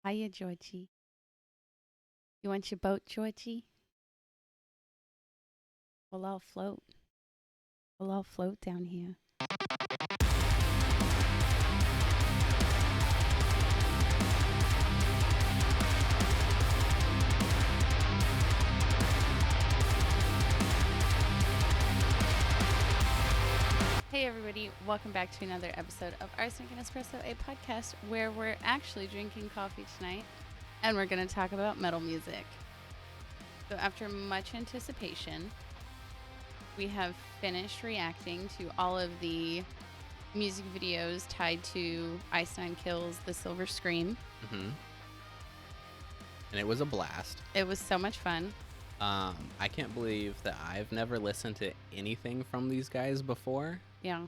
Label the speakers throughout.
Speaker 1: Hiya, Georgie. You want your boat, Georgie? We'll all float. We'll all float down here. Hey, everybody. Welcome back to another episode of Arsenic and Espresso, a podcast where we're actually drinking coffee tonight and we're going to talk about metal music. So, after much anticipation, we have finished reacting to all of the music videos tied to Ice Nine Kills The Silver Scream.
Speaker 2: Mm-hmm. And it was a blast.
Speaker 1: It was so much fun.
Speaker 2: I can't believe that I've never listened to anything from these guys before.
Speaker 1: Yeah.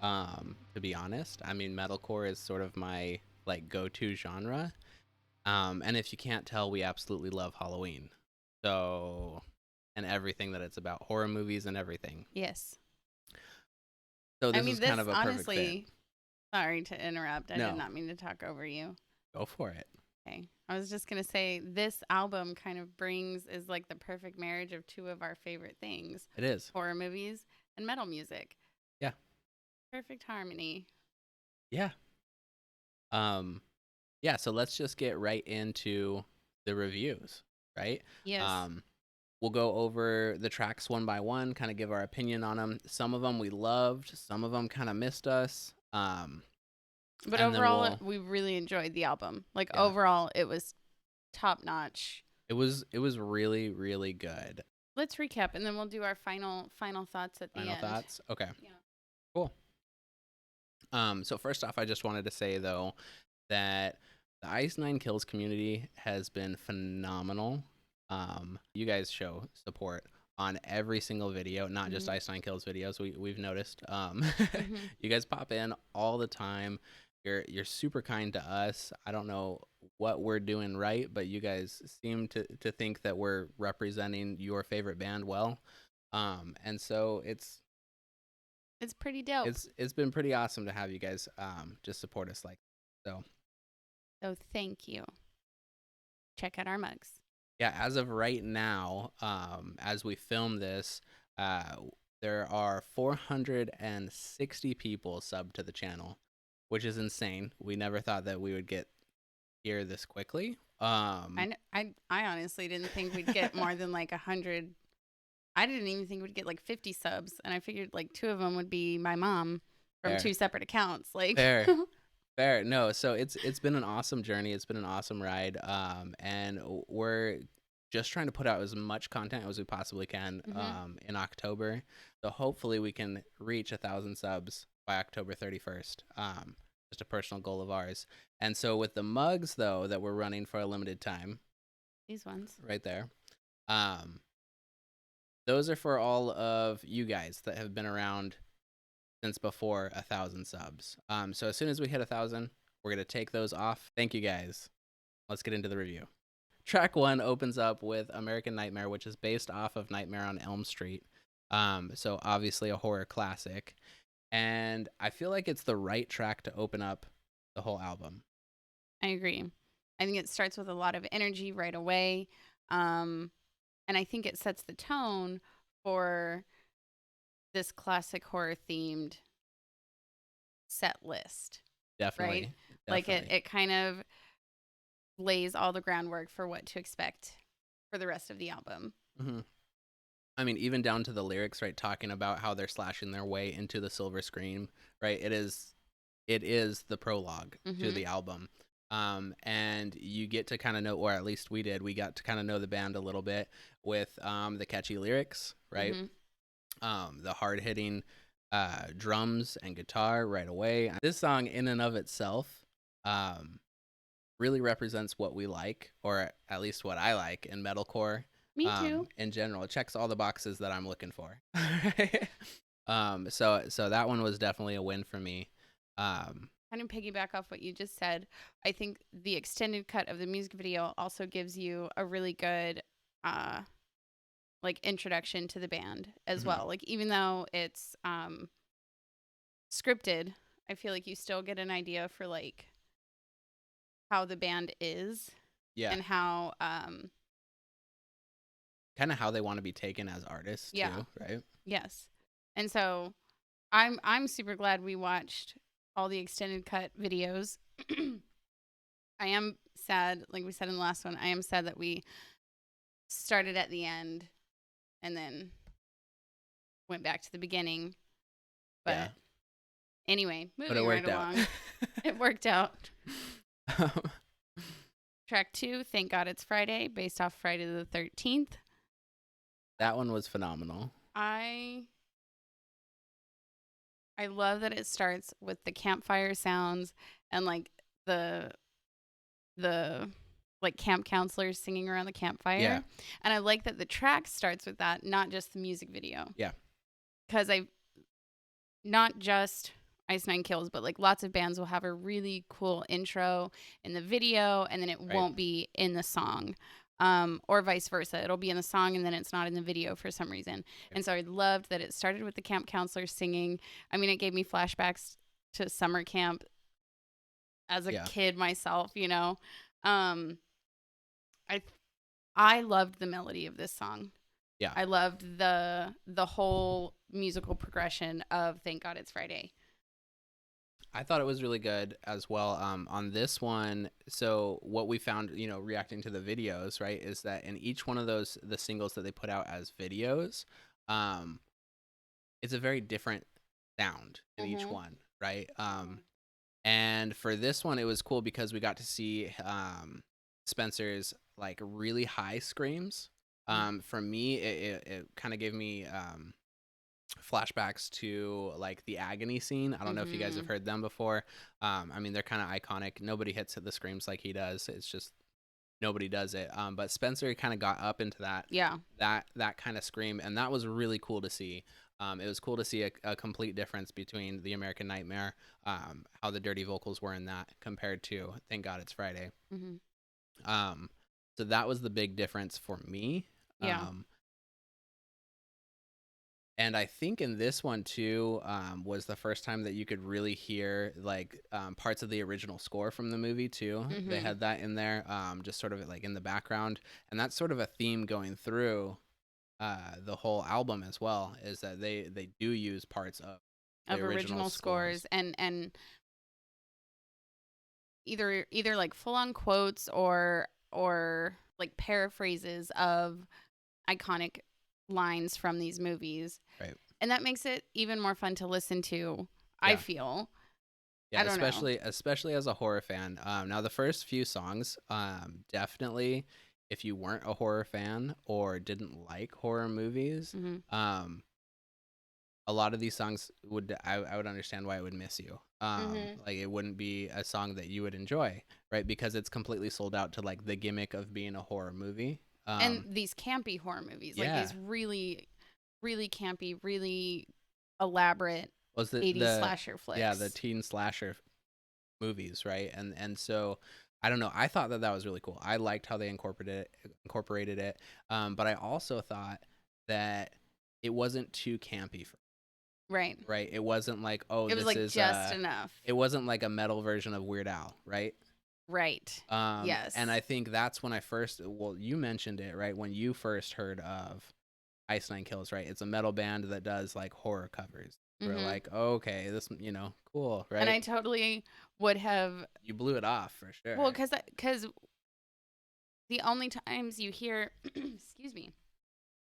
Speaker 2: To be honest, I mean, metalcore is sort of my go-to genre. And if you can't tell, we absolutely love Halloween. So, and everything that it's about, horror movies and everything.
Speaker 1: Yes.
Speaker 2: So this is kind of a perfect fit.
Speaker 1: Honestly, sorry to interrupt. I
Speaker 2: No.
Speaker 1: did not mean to talk over you.
Speaker 2: Go for it.
Speaker 1: Okay. I was just going to say this album kind of is like the perfect marriage of two of our favorite things.
Speaker 2: It is.
Speaker 1: Horror movies and metal music.
Speaker 2: Yeah.
Speaker 1: Perfect harmony.
Speaker 2: Yeah. Yeah, so let's just get right into the reviews, right?
Speaker 1: Yes.
Speaker 2: We'll go over the tracks one by one, kind of give our opinion on them. Some of them we loved, some of them kind of missed us.
Speaker 1: But
Speaker 2: and
Speaker 1: overall, we really enjoyed the album. Like,
Speaker 2: Yeah.
Speaker 1: overall, it was top notch.
Speaker 2: It was really, really good.
Speaker 1: Let's recap, and then we'll do our final thoughts at the end.
Speaker 2: Final thoughts? Okay.
Speaker 1: Yeah.
Speaker 2: Cool. So first off, I just wanted to say, though, that the Ice Nine Kills community has been phenomenal. You guys show support on every single video, not just Ice Nine Kills videos. We've noticed. You guys pop in all the time. You're super kind to us. I don't know what we're doing right, but you guys seem to think that we're representing your favorite band well. And so it's
Speaker 1: pretty dope.
Speaker 2: It's been pretty awesome to have you guys just support us like so.
Speaker 1: So thank you. Check out our mugs.
Speaker 2: Yeah, as of right now, as we film this, there are 460 people subbed to the channel, which is insane. We never thought that we would get here this quickly.
Speaker 1: I honestly didn't think we'd get more than like 100. I didn't even think we'd get like 50 subs, and I figured like 2 of them would be my mom from
Speaker 2: Fair.
Speaker 1: 2 separate accounts. Like
Speaker 2: Fair. No, so it's been an awesome journey. It's been an awesome ride. And we're just trying to put out as much content as we possibly can in October. So hopefully we can reach 1,000 subs by October 31st. Just a personal goal of ours. And so with the mugs, though, that we're running for a limited time,
Speaker 1: these ones
Speaker 2: right there, those are for all of you guys that have been around since before 1,000 subs. So as soon as we hit 1,000, we're going to take those off. Thank you guys. Let's get into the review. Track 1 opens up with American Nightmare, which is based off of Nightmare on Elm Street. So obviously a horror classic. And I feel like it's the right track to open up the whole album.
Speaker 1: I agree. I think it starts with a lot of energy right away. And I think it sets the tone for this classic horror themed set list.
Speaker 2: Definitely.
Speaker 1: Right? Like it kind of lays all the groundwork for what to expect for the rest of the album.
Speaker 2: Mm-hmm. I mean, even down to the lyrics, right? Talking about how they're slashing their way into the Silver Scream, right? It is the prologue to the album. And you get to kind of know, or at least we got to kind of know the band a little bit with the catchy lyrics, right? The hard-hitting drums and guitar right away. This song in and of itself really represents what we like, or at least what I like in metalcore.
Speaker 1: Me too.
Speaker 2: In general, it checks all the boxes that I'm looking for. So that one was definitely a win for me.
Speaker 1: Kind of piggyback off what you just said. I think the extended cut of the music video also gives you a really good like introduction to the band as well. Like, even though it's scripted, I feel like you still get an idea for like how the band is
Speaker 2: Yeah.
Speaker 1: and how
Speaker 2: Kind of how they want to be taken as artists
Speaker 1: yeah,
Speaker 2: too, right?
Speaker 1: yes. And so I'm super glad we watched all the extended cut videos. I am sad, like we said in the last one, I am sad that we started at the end and then went back to the beginning. But
Speaker 2: Yeah.
Speaker 1: anyway,
Speaker 2: But
Speaker 1: moving
Speaker 2: it
Speaker 1: right
Speaker 2: worked out.
Speaker 1: along. It worked out. Track 2, Thank God It's Friday, based off Friday the 13th.
Speaker 2: That one was phenomenal.
Speaker 1: I love that it starts with the campfire sounds and like the like camp counselors singing around the campfire.
Speaker 2: Yeah.
Speaker 1: And I like that the track starts with that, not just the music video.
Speaker 2: Yeah.
Speaker 1: Because not just Ice Nine Kills, but like lots of bands will have a really cool intro in the video and then it won't be in the song. Or vice versa. It'll be in the song and then it's not in the video for some reason. Right. And so I loved that it started with the camp counselor singing. I mean, it gave me flashbacks to summer camp as a kid myself, you know. I loved the melody of this song.
Speaker 2: Yeah.
Speaker 1: I loved the whole musical progression of Thank God It's Friday.
Speaker 2: I thought it was really good as well. On this one, so what we found, you know, reacting to the videos, right, is that in each one of those, the singles that they put out as videos, it's a very different sound in each one, right? And for this one, it was cool because we got to see Spencer's like really high screams. For me, it kind of gave me flashbacks to like the Agony scene. I don't know if you guys have heard them before. I mean, they're kind of iconic. Nobody hits the screams like he does. It's just nobody does it. But Spencer kind of got up into that that kind of scream, and that was really cool to see. It was cool to see a complete difference between the American Nightmare, how the dirty vocals were in that compared to Thank God It's Friday. So that was the big difference for me. And I think in this one too, was the first time that you could really hear like parts of the original score from the movie too. They had that in there, just sort of like in the background, and that's sort of a theme going through the whole album as well. Is that they do use parts of the original scores
Speaker 1: and either like full on quotes or like paraphrases of iconic lines from these movies,
Speaker 2: right?
Speaker 1: And that makes it even more fun to listen to. I feel,
Speaker 2: I don't know. Especially as a horror fan. Now the first few songs, definitely, if you weren't a horror fan or didn't like horror movies, a lot of these songs I would understand why it would miss you. Like it wouldn't be a song that you would enjoy, right? Because it's completely sold out to like the gimmick of being a horror movie.
Speaker 1: And these campy horror movies, like these really, really campy, really elaborate 80s slasher flicks.
Speaker 2: Yeah, the teen slasher movies, right? And so I don't know. I thought that was really cool. I liked how they incorporated it. But I also thought that it wasn't too campy for me. Right. It wasn't like, oh,
Speaker 1: it was
Speaker 2: this
Speaker 1: like
Speaker 2: is
Speaker 1: just enough.
Speaker 2: It wasn't like a metal version of Weird Al, right?
Speaker 1: Right. Yes.
Speaker 2: And I think that's when you mentioned it, right? When you first heard of Ice Nine Kills, right? It's a metal band that does like horror covers. We're like, oh, okay, this, cool, right?
Speaker 1: And I totally would have.
Speaker 2: You blew it off for sure.
Speaker 1: Well, because the only times you hear, excuse me,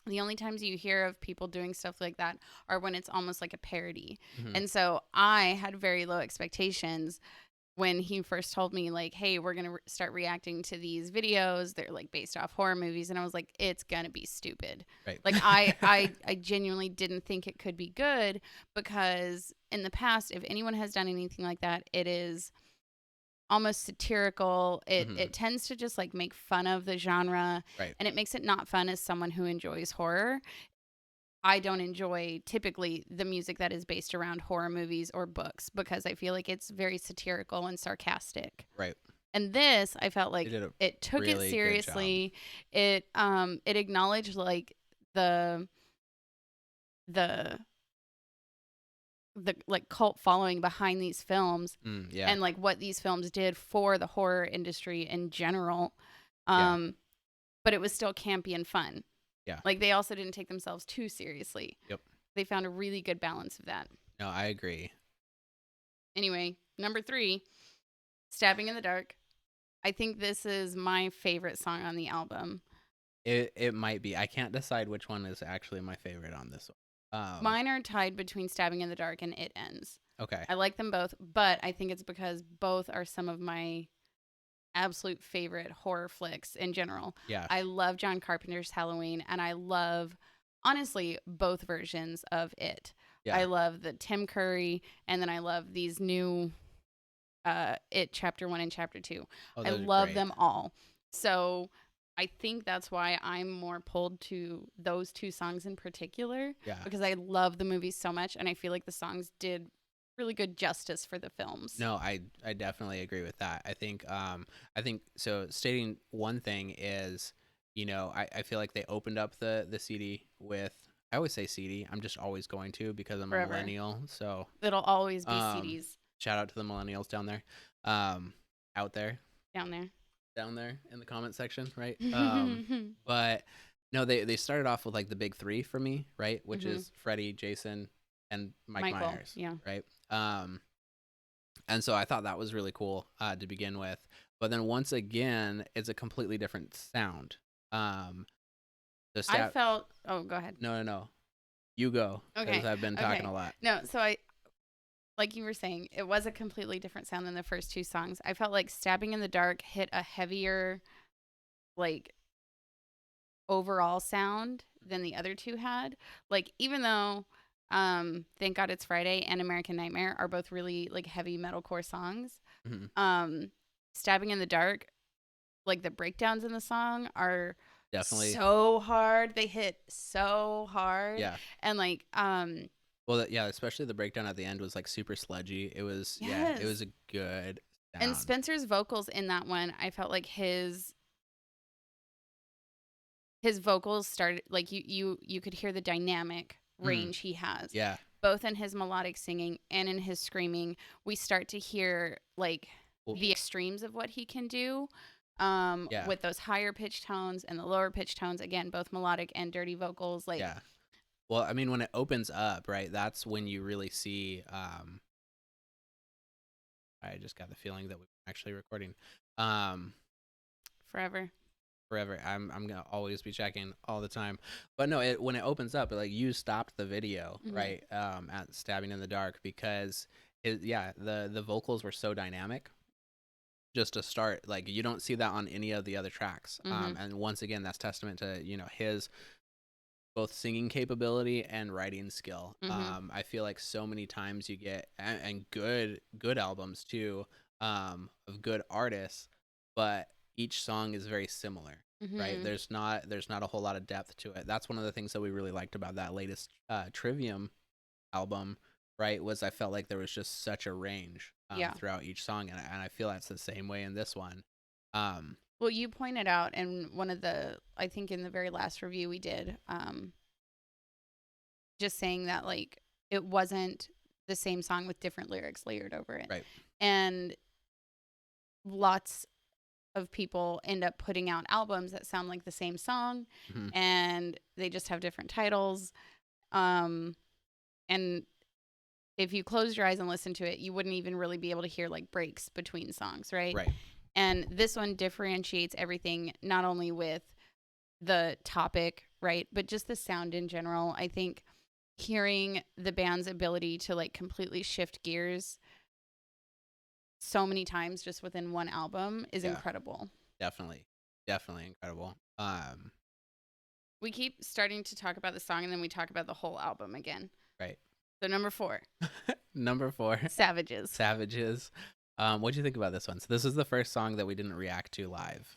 Speaker 1: the only times you hear of people doing stuff like that are when it's almost like a parody. And so I had very low expectations when he first told me, like, hey, we're going to start reacting to these videos. They're like based off horror movies. And I was like, it's going to be stupid.
Speaker 2: Right.
Speaker 1: Like I genuinely didn't think it could be good, because in the past, if anyone has done anything like that, it is almost satirical. It tends to just like make fun of the genre.
Speaker 2: Right.
Speaker 1: And it makes it not fun as someone who enjoys horror. I don't enjoy typically the music that is based around horror movies or books, because I feel like it's very satirical and sarcastic.
Speaker 2: Right.
Speaker 1: And this, I felt like it took
Speaker 2: really
Speaker 1: it seriously. It acknowledged like the like cult following behind these films, and like what these films did for the horror industry in general.
Speaker 2: Yeah.
Speaker 1: But it was still campy and fun.
Speaker 2: Yeah.
Speaker 1: Like, they also didn't take themselves too seriously.
Speaker 2: Yep.
Speaker 1: They found a really good balance of that.
Speaker 2: No, I agree.
Speaker 1: Anyway, number 3, Stabbing in the Dark. I think this is my favorite song on the album.
Speaker 2: It might be. I can't decide which one is actually my favorite on this one.
Speaker 1: Mine are tied between Stabbing in the Dark and It Ends.
Speaker 2: Okay.
Speaker 1: I like them both, but I think it's because both are some of my absolute favorite horror flicks in general.
Speaker 2: Yeah.
Speaker 1: I love John Carpenter's Halloween, and I love, honestly, both versions of it.
Speaker 2: Yeah.
Speaker 1: I love the Tim Curry, and then I love these new It Chapter 1 and Chapter 2.
Speaker 2: Oh,
Speaker 1: I
Speaker 2: those are
Speaker 1: love
Speaker 2: great.
Speaker 1: them all. So I think that's why I'm more pulled to those 2 songs in particular.
Speaker 2: Yeah.
Speaker 1: Because I love the movies so much, and I feel like the songs did really good justice for the films.
Speaker 2: No, I definitely agree with that. I think so. Stating one thing is, I feel like they opened up the CD with, I always say CD. I'm just always going to, because I'm
Speaker 1: Forever.
Speaker 2: a millennial. So
Speaker 1: It'll always be CDs
Speaker 2: shout out to the millennials down there, out there,
Speaker 1: down there.
Speaker 2: in the comment section, right? But no, they started off with like the big 3 for me, right? Which is Freddy, Jason, and Mike Myers,
Speaker 1: yeah.
Speaker 2: right? And so I thought that was really cool to begin with. But then once again, it's a completely different sound.
Speaker 1: I felt. Oh, go ahead.
Speaker 2: No. You go.
Speaker 1: Okay.
Speaker 2: Because I've been talking a lot.
Speaker 1: No, so like you were saying, it was a completely different sound than the first 2 songs. I felt like Stabbing in the Dark hit a heavier, like, overall sound than the other 2 had. Like, even though Thank God It's Friday and American Nightmare are both really, like, heavy metalcore songs, Stabbing in the Dark, like, the breakdowns in the song are
Speaker 2: definitely
Speaker 1: so hard. They hit so hard.
Speaker 2: Yeah.
Speaker 1: And, like,
Speaker 2: well, yeah, especially the breakdown at the end was like super sludgy. It was,
Speaker 1: yes.
Speaker 2: it was a good sound.
Speaker 1: And Spencer's vocals in that one, I felt like his vocals started, like, you could hear the dynamic range he has.
Speaker 2: Yeah.
Speaker 1: Both in his melodic singing and in his screaming. We start to hear, like, the extremes of what he can do with those higher pitch tones and the lower pitch tones. Again, both melodic and dirty vocals. Like,
Speaker 2: yeah. Well, I mean, when it opens up, right, that's when you really see, I just got the feeling that we're actually recording.
Speaker 1: Forever.
Speaker 2: I'm gonna always be checking all the time. But no, when it opens up, like, you stopped the video, right, at Stabbing in the Dark, because the vocals were so dynamic. Just to start, like, you don't see that on any of the other tracks. And once again, that's testament to, his both singing capability and writing skill. I feel like so many times you get, and good albums too, of good artists, but each song is very similar, right? There's not a whole lot of depth to it. That's one of the things that we really liked about that latest Trivium album, right? Was I felt like there was just such a range throughout each song, and I feel that's the same way in this one.
Speaker 1: Well, you pointed out in one of the, I think in the very last review we did, just saying that, like, it wasn't the same song with different lyrics layered over it.
Speaker 2: Right.
Speaker 1: And lots of people end up putting out albums that sound like the same song, and they just have different titles. And if you closed your eyes and listened to it, you wouldn't even really be able to hear, like, breaks between songs, right?
Speaker 2: Right.
Speaker 1: And this one differentiates everything, not only with the topic, right, but just the sound in general. I think hearing the band's ability to, like, completely shift gears so many times just within one album is incredible.
Speaker 2: Definitely incredible.
Speaker 1: We keep starting to talk about the song, and then we talk about the whole album again.
Speaker 2: Right.
Speaker 1: So number 4.
Speaker 2: Number 4.
Speaker 1: Savages.
Speaker 2: What do you think about this one? So this is the first song that we didn't react to live.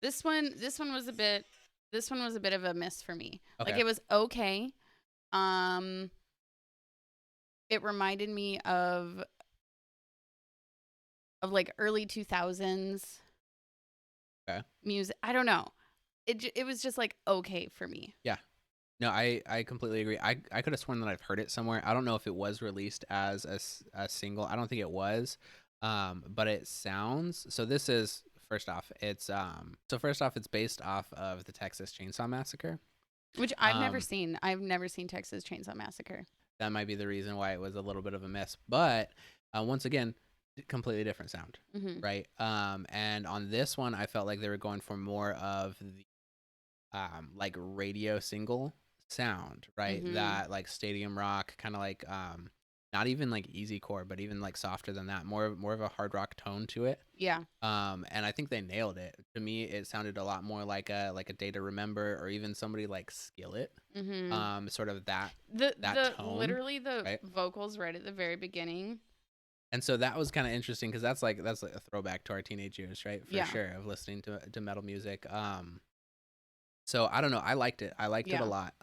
Speaker 1: This one was a bit of a miss for me.
Speaker 2: Okay.
Speaker 1: Like, it was okay. It reminded me of like early 2000s music. I don't know. It was just, like, okay for me.
Speaker 2: Yeah. No, I completely agree. I could have sworn that I've heard it somewhere. I don't know if it was released as a single. I don't think it was. But it sounds, so this is, first off, it's based off of the Texas Chainsaw Massacre.
Speaker 1: Which I've never seen. I've never seen Texas Chainsaw Massacre.
Speaker 2: That might be the reason why it was a little bit of a miss. But once again, completely different sound, right? And on this one, I felt like they were going for more of the like radio single sound, right? That like stadium rock, kind of like not even like easy core, but even like softer than that, more of a hard rock tone to it.
Speaker 1: Yeah.
Speaker 2: And I think they nailed it. To me, it sounded a lot more like a Day to Remember, or even somebody like Skillet. Sort of that tone,
Speaker 1: literally the vocals right at the very beginning.
Speaker 2: And so that was kind of interesting, because that's like a throwback to our teenage years, right? For sure, of listening to metal music. So I don't know. I liked it. I liked it a lot.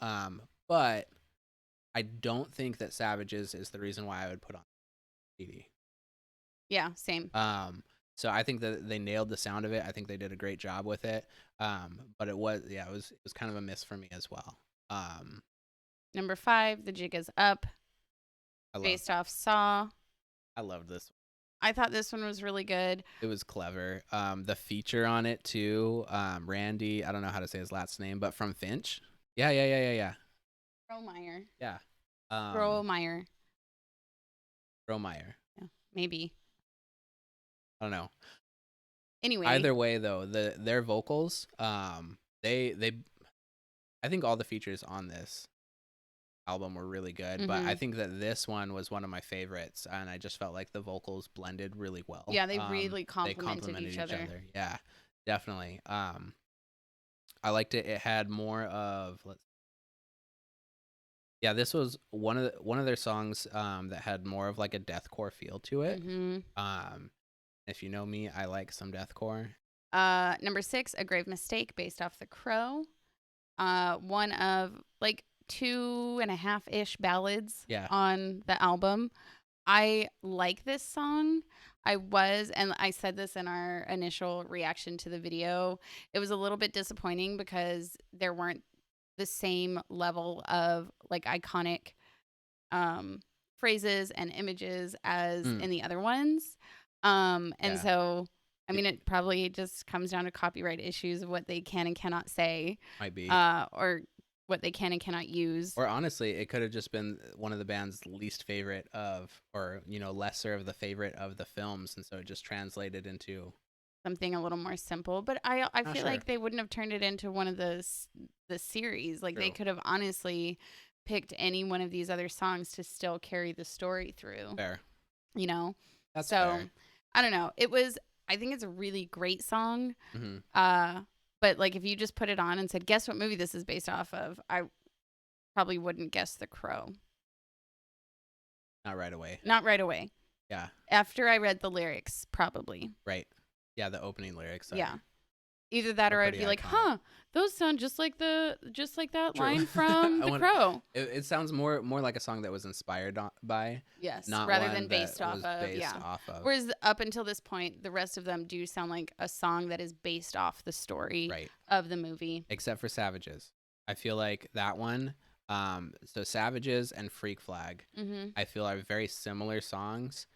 Speaker 2: But I don't think that Savages is the reason why I would put on CD.
Speaker 1: Yeah, same.
Speaker 2: So I think that they nailed the sound of it. I think they did a great job with it. But it was kind of a miss for me as well.
Speaker 1: Number 5, The Jig Is Up, based off Saw.
Speaker 2: I loved this one.
Speaker 1: I thought this one was really good.
Speaker 2: It was clever. The feature on it too, Randy, I don't know how to say his last name, but from Finch. Yeah.
Speaker 1: Strohmeyer.
Speaker 2: Yeah.
Speaker 1: Strohmeyer.
Speaker 2: Yeah,
Speaker 1: maybe.
Speaker 2: I don't know.
Speaker 1: Anyway.
Speaker 2: Either way though, their vocals, they I think all the features on this album were really good, but I think that this one was one of my favorites, and I just felt like the vocals blended really well.
Speaker 1: Yeah, they really complemented each other.
Speaker 2: Yeah, definitely. I liked it. It had more of this was one of their songs that had more of like a deathcore feel to it. If you know me, I like some deathcore.
Speaker 1: Number 6, A Grave Mistake, based off The Crow. One of like 2.5-ish ballads on the album. I like this song. And I said this in our initial reaction to the video, it was a little bit disappointing because there weren't the same level of like iconic phrases and images as in the other ones. So I mean, it probably just comes down to copyright issues of what they can and cannot say.
Speaker 2: Might be.
Speaker 1: Or what they can and cannot use.
Speaker 2: Or honestly, it could have just been one of the band's least favorite of, or, lesser of the favorite of the films. And so it just translated into
Speaker 1: something a little more simple. But I feel like they wouldn't have turned it into one of the series. Like they could have honestly picked any one of these other songs to still carry the story through.
Speaker 2: Fair.
Speaker 1: That's fair. I don't know. I think it's a really great song. But like if you just put it on and said, guess what movie this is based off of, I probably wouldn't guess The Crow.
Speaker 2: Not right away. Yeah.
Speaker 1: After I read the lyrics, probably.
Speaker 2: Right. Yeah, the opening lyrics.
Speaker 1: Yeah. Either that or I'd be like, those sound just like that line from The Crow.
Speaker 2: It sounds more like a song that was inspired by.
Speaker 1: Yes,
Speaker 2: not
Speaker 1: rather than based off of. Whereas up until this point, the rest of them do sound like a song that is based off the story of the movie.
Speaker 2: Except for Savages. I feel like that one, so Savages and Freak Flag, I feel are very similar songs.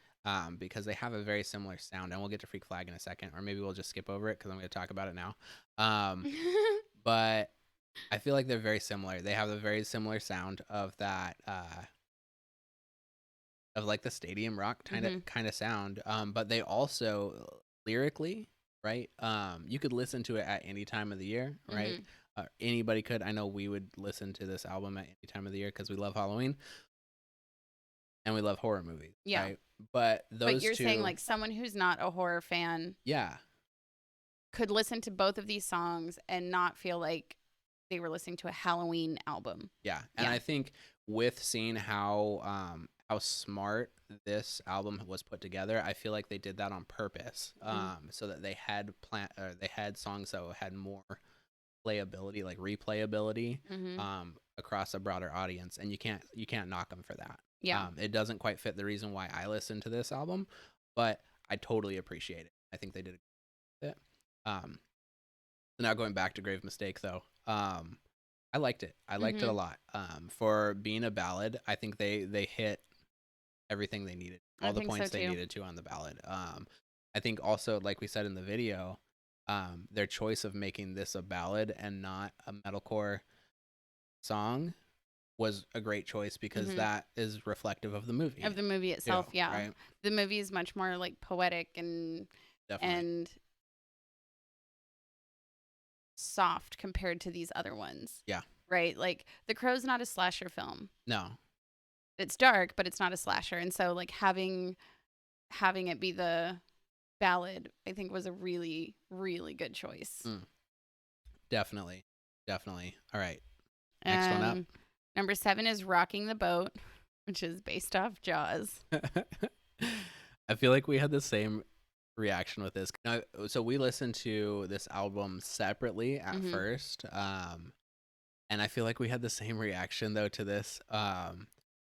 Speaker 2: Because they have a very similar sound, and we'll get to Freak Flag in a second, or maybe we'll just skip over it because I'm going to talk about it now. But I feel like they're very similar. They have a very similar sound of that, of like the stadium rock kind of sound. But they also lyrically, right? You could listen to it at any time of the year, right? Anybody could. I know we would listen to this album at any time of the year because we love Halloween. And we love horror movies, right? But
Speaker 1: you're saying like someone who's not a horror fan, could listen to both of these songs and not feel like they were listening to a Halloween album.
Speaker 2: Yeah, and I think with seeing how smart this album was put together, I feel like they did that on purpose, so that they had songs that had more playability, like replayability, across a broader audience, and you can't knock them for that.
Speaker 1: Yeah.
Speaker 2: It doesn't quite fit the reason why I listen to this album, but I totally appreciate it. I think they did it. So now going back to Grave Mistake though, I liked it. I liked it a lot. For being a ballad, I think they hit everything they needed. All the points they needed to on the ballad. I think also, like we said in the video, their choice of making this a ballad and not a metalcore song was a great choice because that is reflective of the movie.
Speaker 1: Of the movie itself,
Speaker 2: too,
Speaker 1: yeah.
Speaker 2: right?
Speaker 1: The movie is much more like poetic and
Speaker 2: Definitely.
Speaker 1: soft compared to these other ones.
Speaker 2: Yeah.
Speaker 1: Right? Like The Crow's not a slasher film.
Speaker 2: No.
Speaker 1: It's dark, but it's not a slasher. And so like having it be the ballad, I think was a really, really good choice.
Speaker 2: Definitely. All right. Next one up.
Speaker 1: Number 7 is Rocking the Boat, which is based off Jaws.
Speaker 2: I feel like we had the same reaction with this. So we listened to this album separately at first. And I feel like we had the same reaction though to this.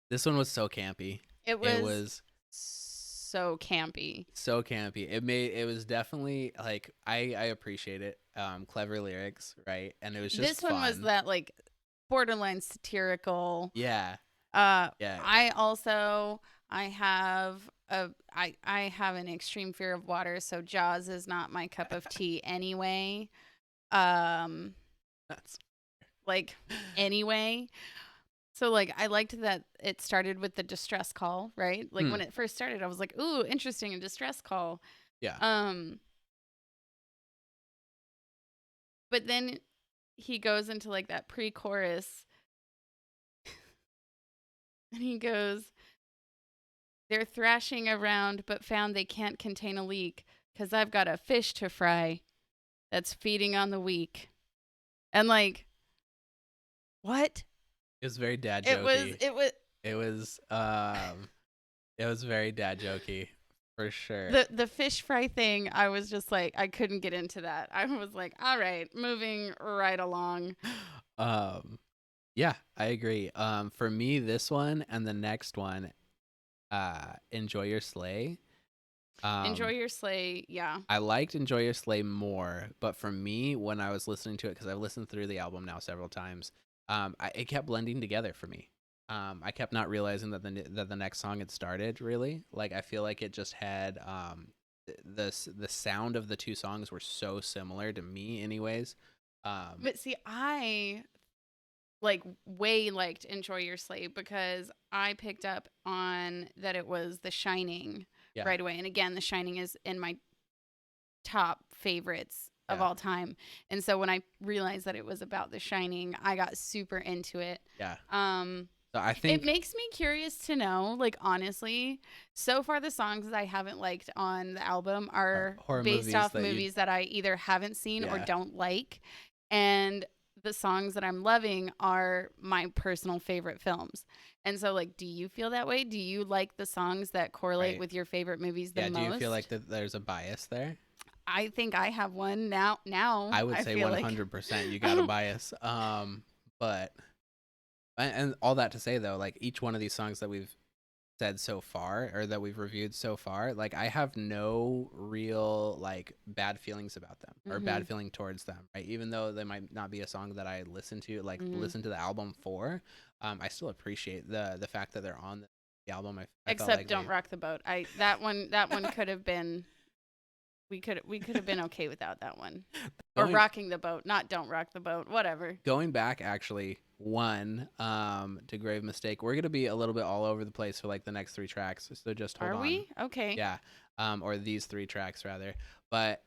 Speaker 2: This one was so campy.
Speaker 1: It was so campy.
Speaker 2: So campy. It was definitely like I appreciate it. Clever lyrics, right? And it was just
Speaker 1: this one
Speaker 2: fun.
Speaker 1: was that like borderline satirical.
Speaker 2: Yeah.
Speaker 1: Yeah. I have an extreme fear of water, so Jaws is not my cup of tea anyway.
Speaker 2: That's
Speaker 1: like anyway. So like I liked that it started with the distress call, right? Like when it first started, I was like, "Ooh, interesting, a distress call."
Speaker 2: Yeah.
Speaker 1: But then he goes into like that pre-chorus and he goes, "They're thrashing around but found they can't contain a leak 'cause I've got a fish to fry that's feeding on the weak." And like, what?
Speaker 2: It was very dad jokey.
Speaker 1: It
Speaker 2: was very dad jokey for sure.
Speaker 1: The fish fry thing, I was just like, I couldn't get into that. I was like, all right, moving right along.
Speaker 2: Yeah, I agree. For me, this one and the next one, Enjoy Your Sleigh.
Speaker 1: Enjoy Your Sleigh, yeah.
Speaker 2: I liked Enjoy Your Sleigh more, but for me, when I was listening to it, because I've listened through the album now several times, it kept blending together for me. I kept not realizing that the next song had started. Really, like I feel like it just had the sound of the two songs were so similar to me, anyways.
Speaker 1: But see, I like way liked Enjoy Your Sleigh because I picked up on that it was The Shining right away. And again, The Shining is in my top favorites of all time. And so when I realized that it was about The Shining, I got super into it.
Speaker 2: Yeah. So I think
Speaker 1: it makes me curious to know, like, honestly, so far the songs that I haven't liked on the album are based off movies that I either haven't seen or don't like. And the songs that I'm loving are my personal favorite films. And so, like, do you feel that way? Do you like the songs that correlate with your favorite movies the most?
Speaker 2: Yeah, do you feel like there's a bias there?
Speaker 1: I think I have one now.
Speaker 2: I would say 100% you got a bias. But... And all that to say, though, like each one of these songs that we've said so far or that we've reviewed so far, like I have no real like bad feelings about them or bad feeling towards them, right? Even though they might not be a song that I listen to, like listen to the album for, I still appreciate the fact that they're on the album. I
Speaker 1: Except like Don't Rock the Boat. That one could have been. We could have been okay without that one. Or Rocking the Boat, not Don't Rock the Boat, whatever.
Speaker 2: Going back actually to Grave Mistake, we're gonna be a little bit all over the place for like the next 3 tracks. So just hold on.
Speaker 1: Are we? Okay.
Speaker 2: Yeah. Or these 3 tracks rather. But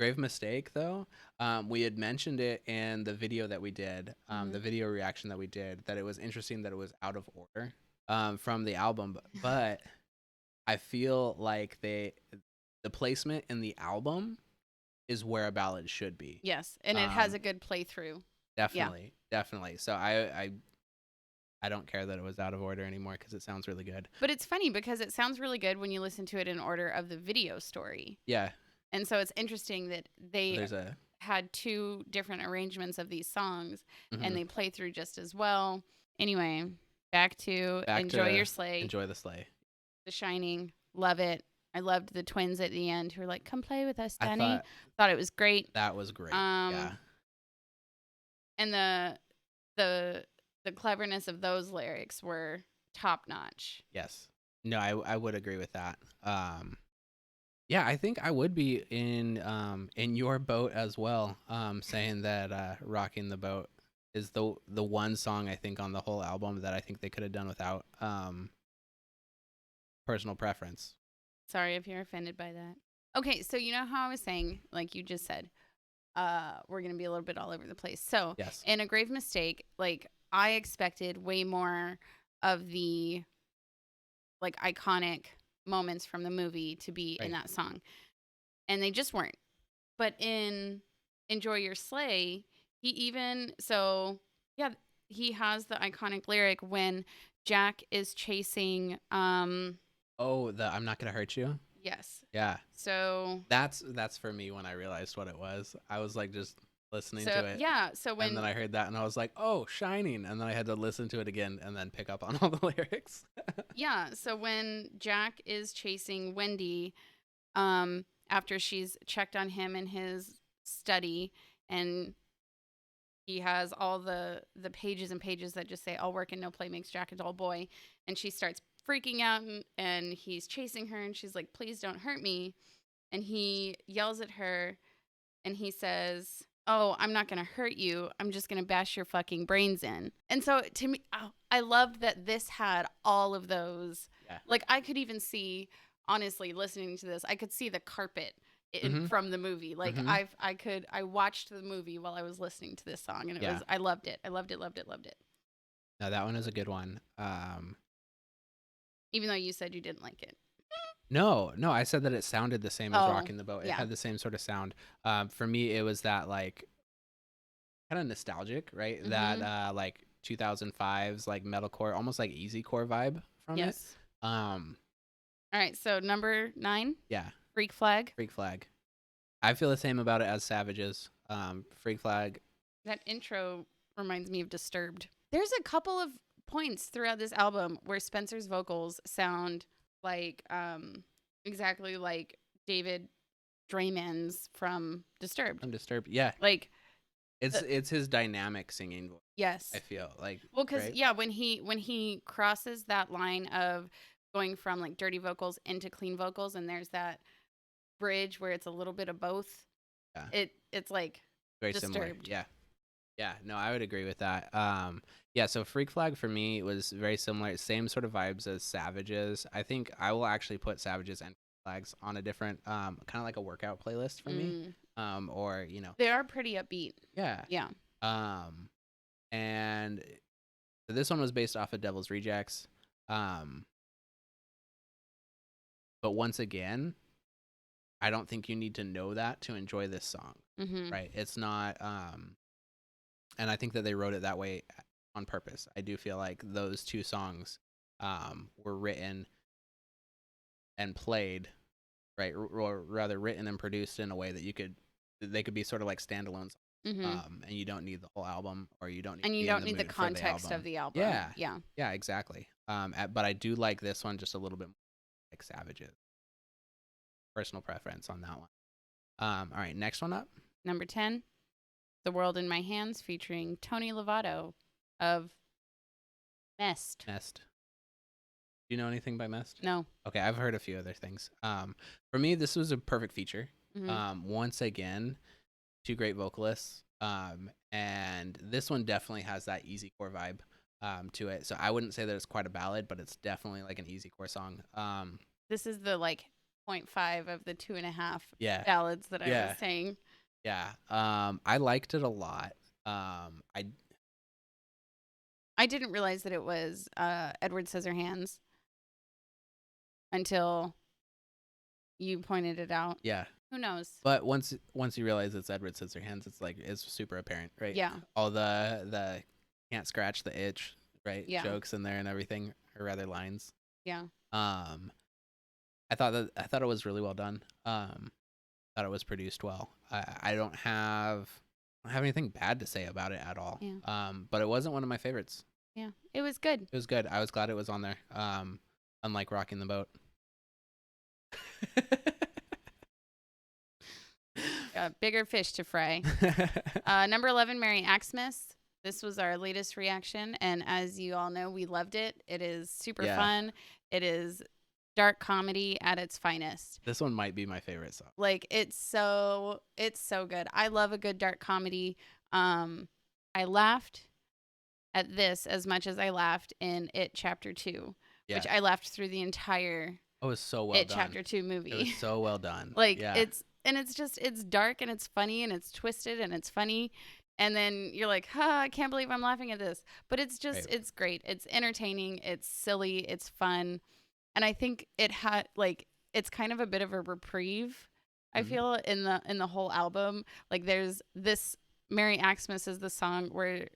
Speaker 2: Grave Mistake though, we had mentioned it in the video that we did, the video reaction that we did, that it was interesting that it was out of order from the album. But I feel like the placement in the album is where a ballad should be.
Speaker 1: Yes, and it has a good playthrough.
Speaker 2: Definitely. So I don't care that it was out of order anymore because it sounds really good.
Speaker 1: But it's funny because it sounds really good when you listen to it in order of the video story.
Speaker 2: Yeah.
Speaker 1: And so it's interesting that they had 2 different arrangements of these songs and they play through just as well. Anyway, back to Enjoy Your Sleigh.
Speaker 2: Enjoy the Sleigh.
Speaker 1: The Shining. Love it. I loved the twins at the end who were like, "Come play with us, Danny." Thought it was great.
Speaker 2: That was great. Yeah.
Speaker 1: And the cleverness of those lyrics were top notch.
Speaker 2: Yes. No, I would agree with that. Yeah, I think I would be in your boat as well, saying that "Rocking the Boat" is the one song I think on the whole album that I think they could have done without. Personal preference.
Speaker 1: Sorry if you're offended by that. Okay, so you know how I was saying, like you just said, we're gonna be a little bit all over the place. So
Speaker 2: Yes.
Speaker 1: in A Grave Mistake, like I expected way more of the like iconic moments from the movie to be in
Speaker 2: Right.
Speaker 1: that song, and they just weren't. But in Enjoy Your Sleigh, he even so yeah, he has the iconic lyric when Jack is chasing
Speaker 2: Oh, the "I'm Not Gonna Hurt You."
Speaker 1: yes.
Speaker 2: Yeah,
Speaker 1: So
Speaker 2: that's for me when I realized what it was. I was like just listening to it,
Speaker 1: yeah, so
Speaker 2: and then
Speaker 1: when
Speaker 2: I heard that, and I was like, "Oh, Shining," and then I had to listen to it again and then pick up on all the lyrics.
Speaker 1: yeah, so when Jack is chasing Wendy after she's checked on him in his study and he has all the pages and pages that just say all work and no play makes Jack a dull boy, and she starts freaking out and he's chasing her and she's like, please don't hurt me, and he yells at her and he says, oh, I'm not gonna hurt you, I'm just gonna bash your fucking brains in. And so to me, oh, I loved that this had all of those.
Speaker 2: Yeah.
Speaker 1: Like I could even see, honestly, listening to this, I could see the carpet
Speaker 2: Mm-hmm.
Speaker 1: from the movie. Like
Speaker 2: Mm-hmm.
Speaker 1: I watched the movie while I was listening to this song, and
Speaker 2: Yeah.
Speaker 1: I loved it. I loved it, loved it, loved it.
Speaker 2: No, that one is a good one.
Speaker 1: Even though you said you didn't like it.
Speaker 2: No, I said that it sounded the same as
Speaker 1: Oh,
Speaker 2: "Rocking the Boat." It
Speaker 1: yeah.
Speaker 2: had the same sort of sound. For me, it was that like kind of nostalgic, right?
Speaker 1: Mhm.
Speaker 2: That like 2005's like metalcore, almost like easycore vibe from it.
Speaker 1: Yes. All right, so number 9,
Speaker 2: Yeah,
Speaker 1: Freak Flag.
Speaker 2: Freak Flag. I feel the same about it as Savages. Freak Flag.
Speaker 1: That intro reminds me of Disturbed. There's a couple of points throughout this album where Spencer's vocals sound like exactly like David Draymond's from Disturbed.
Speaker 2: I'm Disturbed. Yeah,
Speaker 1: Like
Speaker 2: it's his dynamic singing voice.
Speaker 1: yes.
Speaker 2: I feel like
Speaker 1: Well, because
Speaker 2: right?
Speaker 1: yeah, when he crosses that line of going from like dirty vocals into clean vocals, and there's that bridge where it's a little bit of both.
Speaker 2: Yeah,
Speaker 1: It's like
Speaker 2: very similar.
Speaker 1: Disturbed.
Speaker 2: Yeah. No, I would agree with that. Yeah, so Freak Flag for me was very similar, same sort of vibes as Savages. I think I will actually put Savages and Freak Flags on a different, kind of like a workout playlist for me. Or
Speaker 1: They are pretty upbeat.
Speaker 2: yeah.
Speaker 1: Yeah.
Speaker 2: And so this one was based off of Devil's Rejects. But once again, I don't think you need to know that to enjoy this song,
Speaker 1: Mm-hmm.
Speaker 2: right? It's not, and I think that they wrote it that way on purpose. I do feel like those two songs were written and played, right, or rather written and produced in a way that they could be sort of like standalones.
Speaker 1: Mm-hmm.
Speaker 2: And you don't need the whole album, or you don't need
Speaker 1: And
Speaker 2: to
Speaker 1: you
Speaker 2: be
Speaker 1: don't
Speaker 2: in
Speaker 1: need the
Speaker 2: mood for
Speaker 1: context of the album.
Speaker 2: Yeah,
Speaker 1: Yeah.
Speaker 2: yeah, exactly. But I do like this one just a little bit more like Savages. Personal preference on that one. All right, next one up.
Speaker 1: Number 10, The World in My Hands, featuring Tony Lovato of Mest.
Speaker 2: Mest. Do you know anything by Mest?
Speaker 1: No.
Speaker 2: Okay, I've heard a few other things. For me, this was a perfect feature.
Speaker 1: Mm-hmm.
Speaker 2: Once again, two great vocalists. And this one definitely has that easy core vibe to it. So I wouldn't say that it's quite a ballad, but it's definitely like an easy core song.
Speaker 1: This is the like 0.5 of the 2.5
Speaker 2: Yeah.
Speaker 1: ballads that I was saying.
Speaker 2: Yeah. I liked it a lot. I
Speaker 1: didn't realize that it was Edward Scissorhands until you pointed it out.
Speaker 2: Yeah.
Speaker 1: Who knows?
Speaker 2: But once you realize it's Edward Scissorhands, it's super apparent, right?
Speaker 1: Yeah.
Speaker 2: All the can't scratch the itch, right?
Speaker 1: Yeah.
Speaker 2: Jokes in there and everything, or rather lines.
Speaker 1: Yeah.
Speaker 2: I thought it was really well done. Thought it was produced well. I don't have anything bad to say about it at all.
Speaker 1: Yeah.
Speaker 2: But it wasn't one of my favorites.
Speaker 1: Yeah. It was good.
Speaker 2: It was good. I was glad it was on there. Unlike Rocking the Boat.
Speaker 1: Bigger fish to fry. Number 11, Merry Xmas. This was our latest reaction, and as you all know, we loved it. It is super fun. It is dark comedy at its finest.
Speaker 2: This one might be my favorite song.
Speaker 1: Like it's so good. I love a good dark comedy. I laughed at this as much as I laughed in It Chapter 2, which I laughed through the entire
Speaker 2: it was so well
Speaker 1: It
Speaker 2: done.
Speaker 1: Chapter 2 movie.
Speaker 2: It was so well done.
Speaker 1: Like it's dark and it's funny and it's twisted and it's funny. And then you're like, I can't believe I'm laughing at this. But it's just, it's great. It's entertaining. It's silly. It's fun. And I think it had, like, it's kind of a bit of a reprieve, I feel, in the whole album. Like, there's this, Merry Xmas is the song where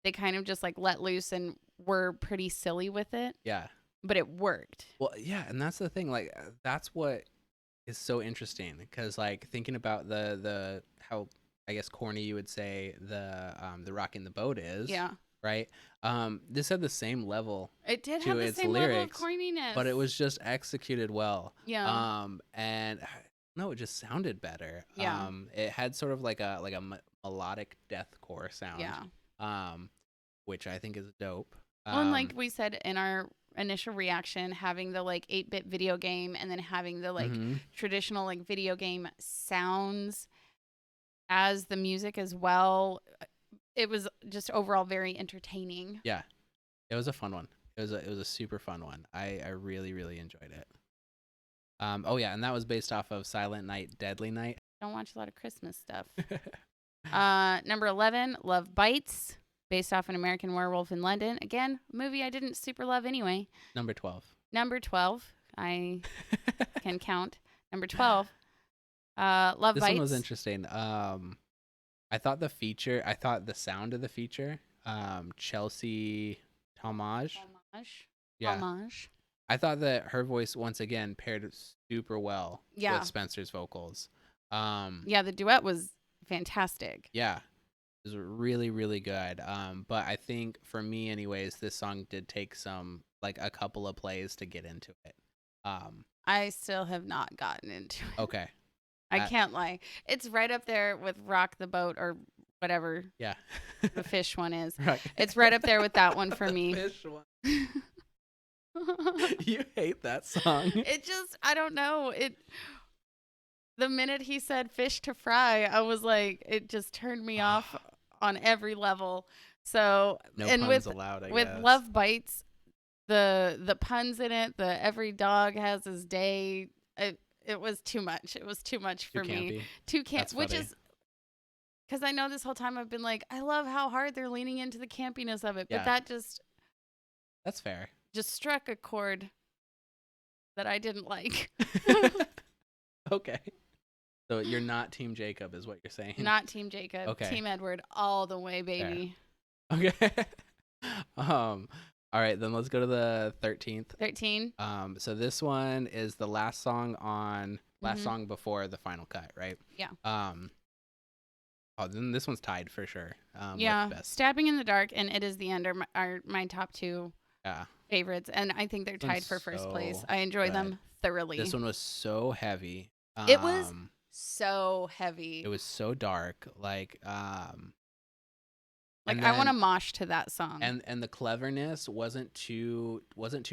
Speaker 1: they kind of just, like, let loose and were pretty silly with it.
Speaker 2: Yeah.
Speaker 1: But it worked.
Speaker 2: Well, yeah. And that's the thing. Like, that's what is so interesting. Because, like, thinking about the how, I guess, corny you would say the Rocking the Boat is.
Speaker 1: Yeah.
Speaker 2: Right. This had the same level.
Speaker 1: It did
Speaker 2: to
Speaker 1: have the
Speaker 2: its
Speaker 1: same
Speaker 2: lyrics,
Speaker 1: level of corniness.
Speaker 2: but it was just executed well.
Speaker 1: Yeah.
Speaker 2: And no, it just sounded better.
Speaker 1: Yeah.
Speaker 2: It had sort of like a melodic deathcore sound.
Speaker 1: Yeah.
Speaker 2: Which I think is dope.
Speaker 1: Well, and like we said in our initial reaction, having the like 8-bit video game and then having the like traditional like video game sounds as the music as well, it was just overall very entertaining.
Speaker 2: Yeah, it was a fun one. It was a super fun one. I really, really enjoyed it. Oh yeah, and that was based off of Silent Night, Deadly Night.
Speaker 1: Don't watch a lot of Christmas stuff. Number 11, Love Bites, based off An American Werewolf in London. Again, a movie I didn't super love anyway.
Speaker 2: Number 12.
Speaker 1: Number 12, I can count. Number 12, Love
Speaker 2: This
Speaker 1: Bites.
Speaker 2: one was interesting. I thought the sound of the feature, Chelsea Talmage. Yeah.
Speaker 1: Talmage.
Speaker 2: I thought that her voice once again paired super well with Spencer's vocals.
Speaker 1: Yeah, the duet was fantastic.
Speaker 2: Yeah. It was really, really good. But I think for me anyways, this song did take a couple of plays to get into it.
Speaker 1: I still have not gotten into it.
Speaker 2: Okay.
Speaker 1: I can't lie. It's right up there with Rock the Boat or whatever.
Speaker 2: Yeah.
Speaker 1: The fish one is.
Speaker 2: Right.
Speaker 1: It's right up there with that one for me.
Speaker 2: Fish one. You hate that song.
Speaker 1: It just, I don't know. The minute he said fish to fry, I was like, it just turned me off on every level. So,
Speaker 2: no
Speaker 1: and
Speaker 2: puns allowed, I
Speaker 1: with
Speaker 2: guess.
Speaker 1: Love Bites, the puns in it, the every dog has his day, it was too much. It was too much for me. Too campy. Which is, because I know this whole time I've been like, I love how hard they're leaning into the campiness of it. But
Speaker 2: that's fair.
Speaker 1: Just struck a chord that I didn't like.
Speaker 2: Okay. So you're not Team Jacob is what you're saying? Not
Speaker 1: Team Jacob.
Speaker 2: Okay.
Speaker 1: Team Edward all the way, baby.
Speaker 2: Fair. Okay. All right, then let's go to the 13th.
Speaker 1: 13.
Speaker 2: So this one is the last song before the final cut, right?
Speaker 1: Yeah.
Speaker 2: Then this one's tied for sure.
Speaker 1: Yeah.
Speaker 2: With best.
Speaker 1: Stabbing in the Dark and It Is the End are my top two favorites, and I think they're tied for first place. I enjoy them thoroughly.
Speaker 2: This one was so heavy.
Speaker 1: It was so heavy.
Speaker 2: It was so dark.
Speaker 1: I want to mosh to that song.
Speaker 2: And the cleverness wasn't too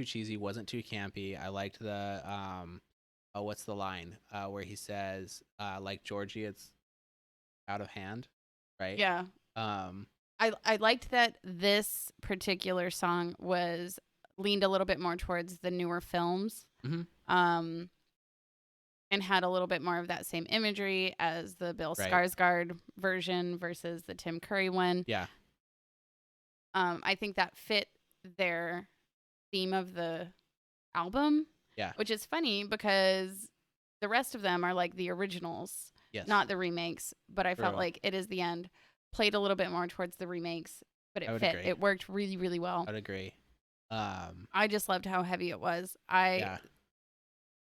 Speaker 2: cheesy, wasn't too campy. I liked the what's the line where he says like Georgie, it's out of hand, right?
Speaker 1: Yeah. I liked that this particular song was leaned a little bit more towards the newer films.
Speaker 2: Mm-hmm.
Speaker 1: And had a little bit more of that same imagery as the Bill Skarsgård version versus the Tim Curry one.
Speaker 2: Yeah.
Speaker 1: I think that fit their theme of the album.
Speaker 2: Yeah.
Speaker 1: Which is funny because the rest of them are like the originals, not the remakes. But I felt like It Is the End played a little bit more towards the remakes, but it fit. Agree. It worked really, really well.
Speaker 2: I'd agree.
Speaker 1: I just loved how heavy it was.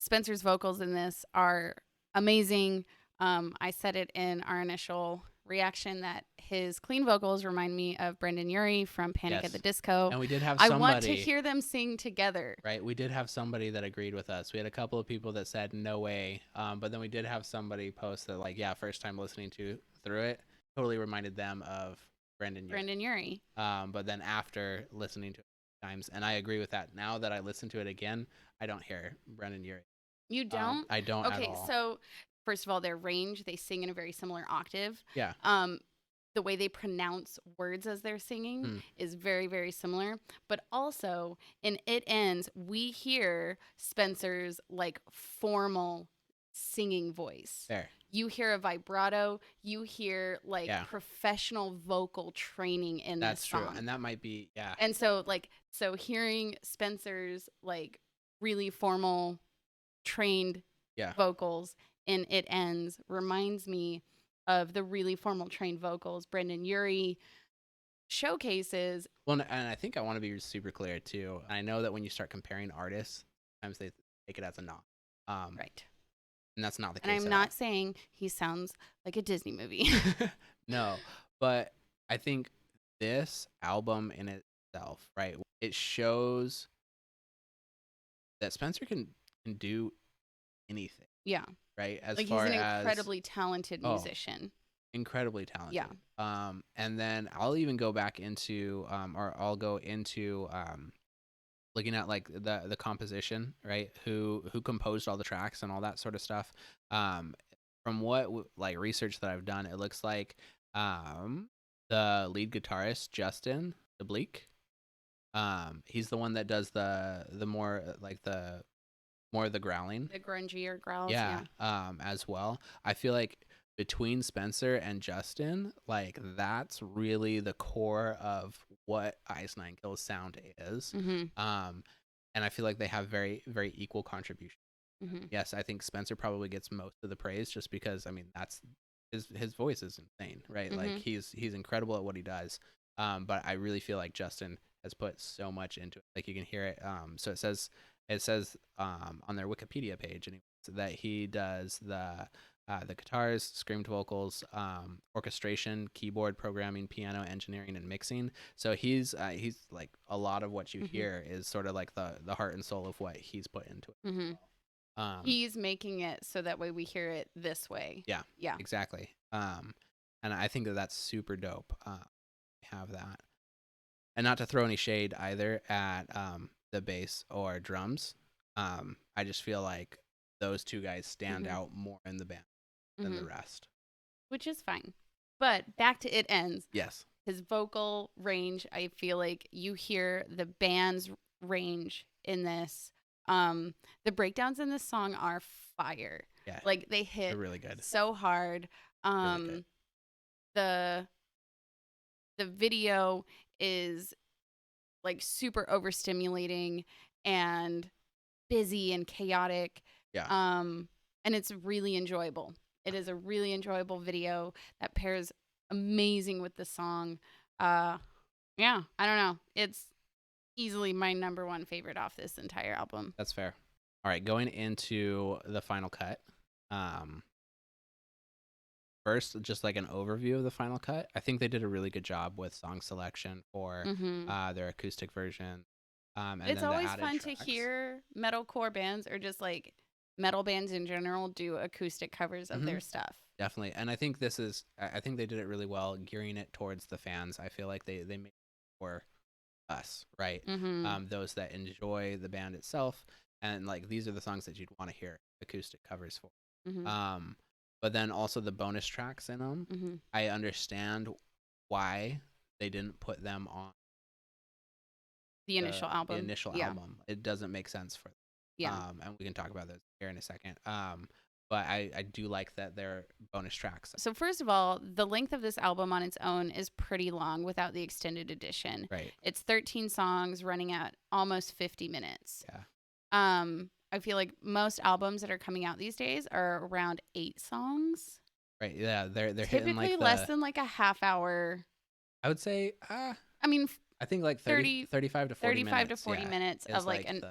Speaker 1: Spencer's vocals in this are amazing. I said it in our initial reaction that his clean vocals remind me of Brendan Urie from Panic at the Disco.
Speaker 2: And we did have somebody.
Speaker 1: I want to hear them sing together.
Speaker 2: Right. We did have somebody that agreed with us. We had a couple of people that said no way. But then we did have somebody post that first time listening through it, totally reminded them of Brendan Urie.
Speaker 1: Brendan Urie.
Speaker 2: But then after listening to it times, and I agree with that. Now that I listen to it again, I don't hear Brendan Urie.
Speaker 1: You don't?
Speaker 2: I don't at
Speaker 1: Okay,
Speaker 2: all.
Speaker 1: so first of all, their range, they sing in a very similar octave.
Speaker 2: Yeah.
Speaker 1: The way they pronounce words as they're singing is very, very similar. But also, in It Ends, we hear Spencer's like formal singing voice.
Speaker 2: There.
Speaker 1: You hear a vibrato. You hear like professional vocal training in
Speaker 2: That's
Speaker 1: this song.
Speaker 2: true, and that might be
Speaker 1: And so hearing Spencer's like really formal trained vocals in It Ends reminds me of the really formal trained vocals Brendan Urie showcases.
Speaker 2: Well, and I think I want to be super clear too. I know that when you start comparing artists, sometimes they take it as a nod.
Speaker 1: Right.
Speaker 2: And that's not the case.
Speaker 1: And I'm not saying he sounds like a Disney movie.
Speaker 2: No, but I think this album in itself, right, it shows that Spencer can do anything.
Speaker 1: Yeah.
Speaker 2: Right. As
Speaker 1: like
Speaker 2: far
Speaker 1: he's an
Speaker 2: as
Speaker 1: incredibly talented musician.
Speaker 2: Incredibly talented.
Speaker 1: Yeah.
Speaker 2: And then I'll even go back into or I'll go into looking at like the composition, right? Who composed all the tracks and all that sort of stuff. From what like research that I've done, it looks like the lead guitarist Justin DeBleek, he's the one that does the more like the more of the growling,
Speaker 1: the grungier growls.
Speaker 2: As well. I feel like between Spencer and Justin, like that's really the core of what Ice Nine Kills sound is. And I feel like they have very, very equal contribution. Yes, I think Spencer probably gets most of the praise just because, I mean, that's his voice is insane, right? Like he's incredible at what he does. But I really feel like Justin has put so much into it. Like you can hear it. So it says on their Wikipedia page anyways, that he does the guitars, screamed vocals, orchestration, keyboard programming, piano engineering, and mixing. So he's like a lot of what you hear is sort of like the heart and soul of what he's put into it.
Speaker 1: He's making it so that way we hear it this way.
Speaker 2: Yeah, exactly. And I think that's super dope. Have that, and not to throw any shade either at the bass or drums. I just feel like those two guys stand out more in the band than the rest,
Speaker 1: which is fine. But back to It Ends.
Speaker 2: Yes,
Speaker 1: his vocal range. I feel like you hear the band's range in this. The breakdowns in this song are fire.
Speaker 2: Yeah,
Speaker 1: like they hit
Speaker 2: really good,
Speaker 1: so hard. Really good. The video is like super overstimulating and busy and chaotic.
Speaker 2: Yeah.
Speaker 1: And it's really enjoyable. It is a really enjoyable video that pairs amazing with the song. Yeah, I don't know. It's easily my number one favorite off this entire album.
Speaker 2: That's fair. All right, going into the final cut. First, just like an overview of the final cut. I think they did a really good job with song selection for their acoustic version. And
Speaker 1: it's
Speaker 2: then
Speaker 1: always fun to hear metalcore bands or just like metal bands in general do acoustic covers of their stuff.
Speaker 2: Definitely. And I think I think they did it really well, gearing it towards the fans. I feel like they made it for us, right? Those that enjoy the band itself. And like, these are the songs that you'd want to hear acoustic covers for. But then also the bonus tracks in them. I understand why they didn't put them on
Speaker 1: the initial album.
Speaker 2: The initial album. It doesn't make sense for them. And we can talk about those here in a second. But I do like that they're bonus tracks.
Speaker 1: So first of all, the length of this album on its own is pretty long without the extended edition.
Speaker 2: Right.
Speaker 1: It's 13 songs running at almost 50 minutes.
Speaker 2: Yeah.
Speaker 1: I feel like most albums that are coming out these days are around 8 songs.
Speaker 2: Right. Yeah. They're
Speaker 1: typically
Speaker 2: hitting like
Speaker 1: less than like a half hour.
Speaker 2: I would say.
Speaker 1: I mean,
Speaker 2: I think like 35 to 40 minutes.
Speaker 1: 35 to 40 minutes of like an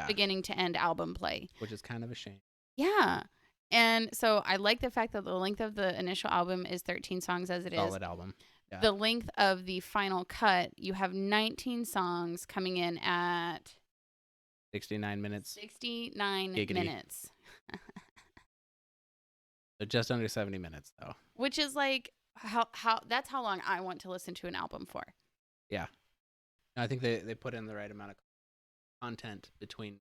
Speaker 1: beginning to end album play,
Speaker 2: which is kind of a shame.
Speaker 1: Yeah. And so I like the fact that the length of the initial album is 13 songs as it is.
Speaker 2: Solid album. Yeah.
Speaker 1: The length of the final cut, you have 19 songs coming in at
Speaker 2: 69 minutes.
Speaker 1: 69
Speaker 2: Giggity.
Speaker 1: minutes.
Speaker 2: So just under 70 minutes though.
Speaker 1: Which is like how that's how long I want to listen to an album for.
Speaker 2: Yeah. I think they put in the right amount of content between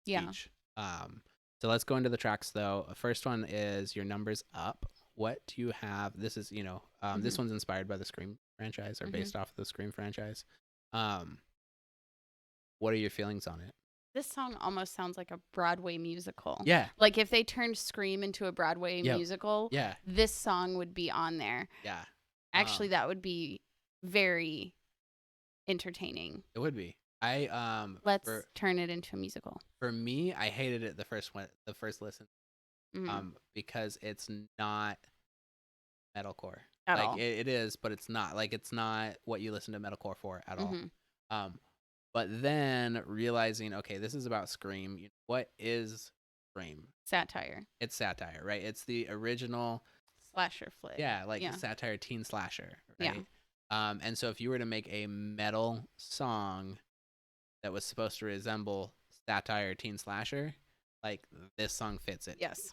Speaker 1: Yeah.
Speaker 2: each. So let's go into the tracks though. First one is Your Numbers Up. What do you have? This is, this one's inspired by the Scream franchise or based off of the Scream franchise. What are your feelings on it?
Speaker 1: This song almost sounds like a Broadway musical.
Speaker 2: Yeah.
Speaker 1: Like if they turned Scream into a Broadway musical, this song would be on there.
Speaker 2: Yeah.
Speaker 1: Actually, that would be very entertaining.
Speaker 2: It would be.
Speaker 1: Let's turn it into a musical.
Speaker 2: For me, I hated it the first listen, because it's not metalcore
Speaker 1: At all.
Speaker 2: It is, but it's not it's not what you listen to metalcore for at all. But then realizing, okay, this is about Scream. What is Scream?
Speaker 1: Satire.
Speaker 2: It's satire, right? It's the original
Speaker 1: slasher flick.
Speaker 2: Yeah, satire teen slasher, right?
Speaker 1: Yeah.
Speaker 2: And so if you were to make a metal song that was supposed to resemble satire teen slasher, this song fits it.
Speaker 1: Yes.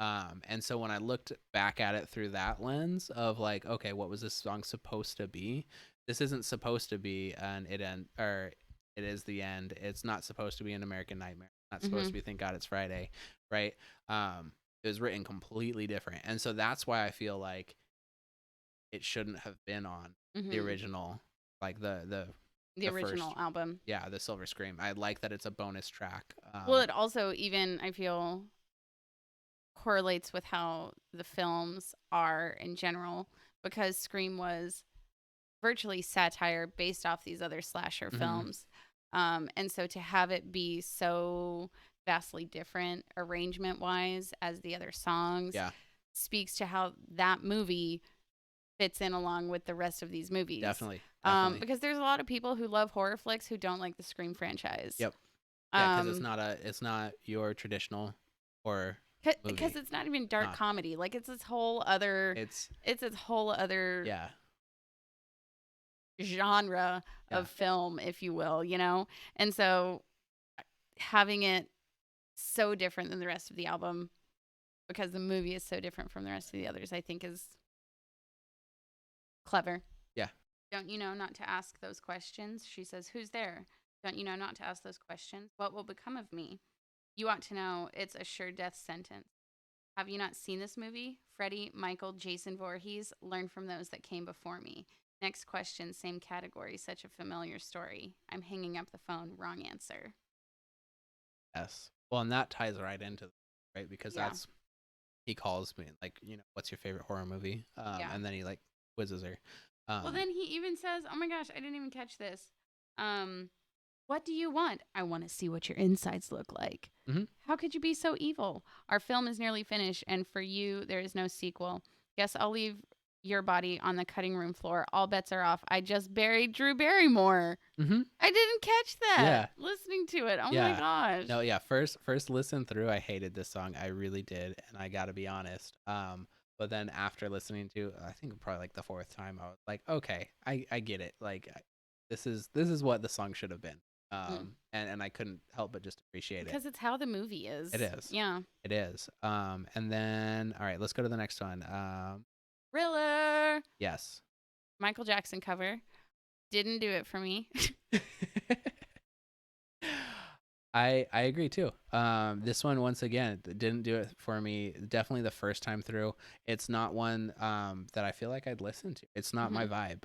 Speaker 2: And so when I looked back at it through that lens of okay, what was this song supposed to be? This isn't supposed to be an It Is the End. It's not supposed to be an American Nightmare. It's not supposed to be Thank God It's Friday, right? It was written completely different. And so that's why I feel like it shouldn't have been on the original, the
Speaker 1: original
Speaker 2: first
Speaker 1: album.
Speaker 2: Yeah, the Silver Scream. I like that it's a bonus track.
Speaker 1: Well, it also even, I feel, correlates with how the films are in general, because Scream was virtually satire based off these other slasher films. And so to have it be so vastly different arrangement wise as the other songs speaks to how that movie fits in along with the rest of these movies.
Speaker 2: Definitely.
Speaker 1: Because there's a lot of people who love horror flicks who don't like the Scream franchise.
Speaker 2: Yep. Yeah, because it's not your traditional horror movie.
Speaker 1: Because it's not even dark comedy. It's this whole other. It's this whole other. Genre of film, if you will, and so having it so different than the rest of the album, because the movie is so different from the rest of the others, I think is clever.
Speaker 2: Yeah.
Speaker 1: Don't you know not to ask those questions? She says, "Who's there? Don't you know not to ask those questions? What will become of me? You ought to know it's a sure death sentence. Have you not seen this movie? Freddie, Michael, Jason Voorhees, learn from those that came before me. Next question, same category, such a familiar story. I'm hanging up the phone, wrong answer."
Speaker 2: Yes. Well, and that ties right into right? Because that's, he calls me, what's your favorite horror movie? And then he, quizzes her.
Speaker 1: Well, then he even says, oh my gosh, I didn't even catch this. What do you want? I want to see what your insides look like. How could you be so evil? Our film is nearly finished, and for you, there is no sequel. Guess I'll leave your body on the cutting room floor. All bets are off. I just buried Drew Barrymore. I didn't catch that. Listening to it. Oh my gosh.
Speaker 2: No, first listen through, I hated this song. I really did, and I gotta be honest. But then after listening to, I think probably the fourth time, I was like, okay, I get it. This is what the song should have been. And I couldn't help but just appreciate it.
Speaker 1: Because it's how the movie is.
Speaker 2: It is.
Speaker 1: Yeah.
Speaker 2: It is. And then, all right, let's go to the next one.
Speaker 1: Thriller.
Speaker 2: Yes.
Speaker 1: Michael Jackson cover. Didn't do it for me.
Speaker 2: I agree too. This one, once again, didn't do it for me. Definitely the first time through. It's not one that I feel like I'd listen to. It's not my vibe.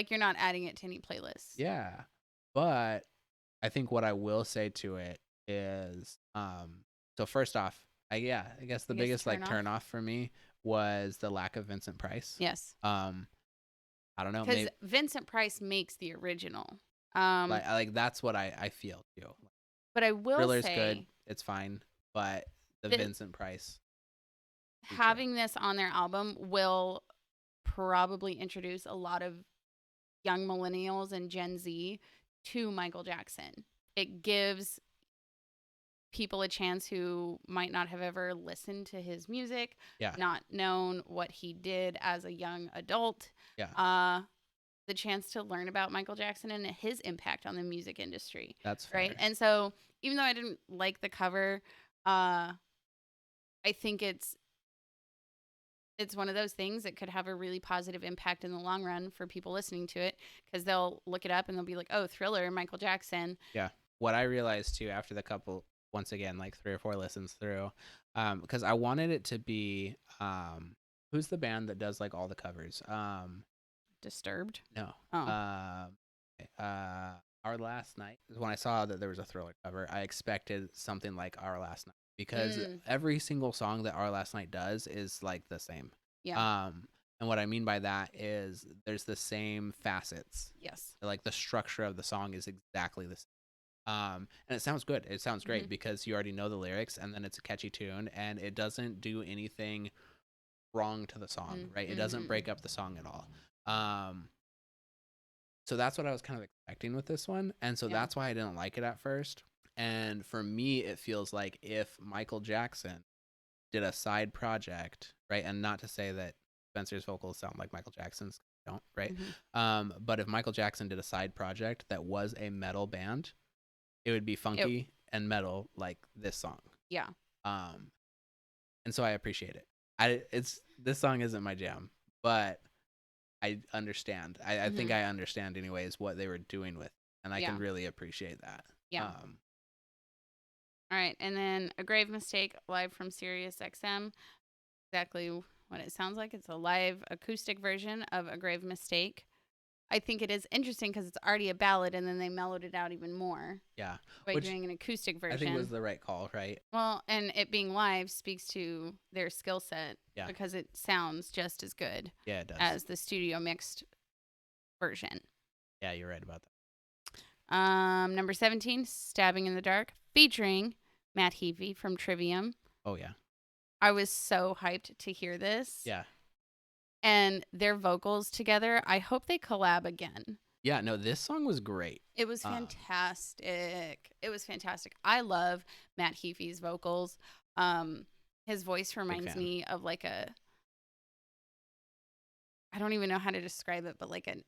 Speaker 1: You're not adding it to any playlist.
Speaker 2: Yeah. But I think what I will say to it is, so first off, I guess the biggest turn off for me was the lack of Vincent Price.
Speaker 1: Yes.
Speaker 2: I don't know.
Speaker 1: Because Vincent Price makes the original.
Speaker 2: That's what I feel too.
Speaker 1: But I will
Speaker 2: Thriller's
Speaker 1: say,
Speaker 2: good. It's fine. But the Vincent Price.
Speaker 1: Having this on their album will probably introduce a lot of young millennials and Gen Z to Michael Jackson. It gives people a chance who might not have ever listened to his music, not known what he did as a young adult, the chance to learn about Michael Jackson and his impact on the music industry.
Speaker 2: That's fair.
Speaker 1: Right. And so even though I didn't like the cover, I think it's it's one of those things that could have a really positive impact in the long run for people listening to it, because they'll look it up and they'll be like, oh, Thriller, Michael Jackson.
Speaker 2: Yeah. What I realized too after the couple, once again, like 3 or 4 listens through, because I wanted it to be, who's the band that does like all the covers?
Speaker 1: Disturbed.
Speaker 2: No.
Speaker 1: Oh.
Speaker 2: Our Last Night. When I saw that there was a Thriller cover, I expected something like Our Last Night, because every single song that Our Last Night does is like the same.
Speaker 1: Yeah.
Speaker 2: And what I mean by that is there's the same facets.
Speaker 1: Yes.
Speaker 2: Like the structure of the song is exactly the same. And it sounds good. It sounds great because you already know the lyrics, and then it's a catchy tune, and it doesn't do anything wrong to the song, right? It doesn't break up the song at all. So that's what I was kind of expecting with this one, and so that's why I didn't like it at first. And for me, it feels like if Michael Jackson did a side project, right? And not to say that Spencer's vocals sound like Michael Jackson's, don't, right? But if Michael Jackson did a side project that was a metal band, it would be funky and metal like this song.
Speaker 1: Yeah.
Speaker 2: And so I appreciate it. This song isn't my jam, but I understand. I think I understand anyways what they were doing with, and I can really appreciate that.
Speaker 1: Yeah. All right, and then A Grave Mistake live from Sirius XM. Exactly what it sounds like. It's a live acoustic version of A Grave Mistake. I think it is interesting because it's already a ballad, and then they mellowed it out even more.
Speaker 2: Yeah.
Speaker 1: By doing an acoustic version.
Speaker 2: I think was the right call, right?
Speaker 1: Well, and it being live speaks to their skill set. Yeah. Because it sounds just as good.
Speaker 2: Yeah, it does.
Speaker 1: As the studio mixed version.
Speaker 2: Yeah, you're right about that.
Speaker 1: Number 17, Stabbing in the Dark, featuring Matt Heafy from Trivium.
Speaker 2: Oh, yeah.
Speaker 1: I was so hyped to hear this.
Speaker 2: Yeah.
Speaker 1: And their vocals together, I hope they collab again.
Speaker 2: Yeah, no, this song was great.
Speaker 1: It was fantastic. It was fantastic. I love Matt Heafy's vocals. His voice reminds me of like I don't even know how to describe it, but like an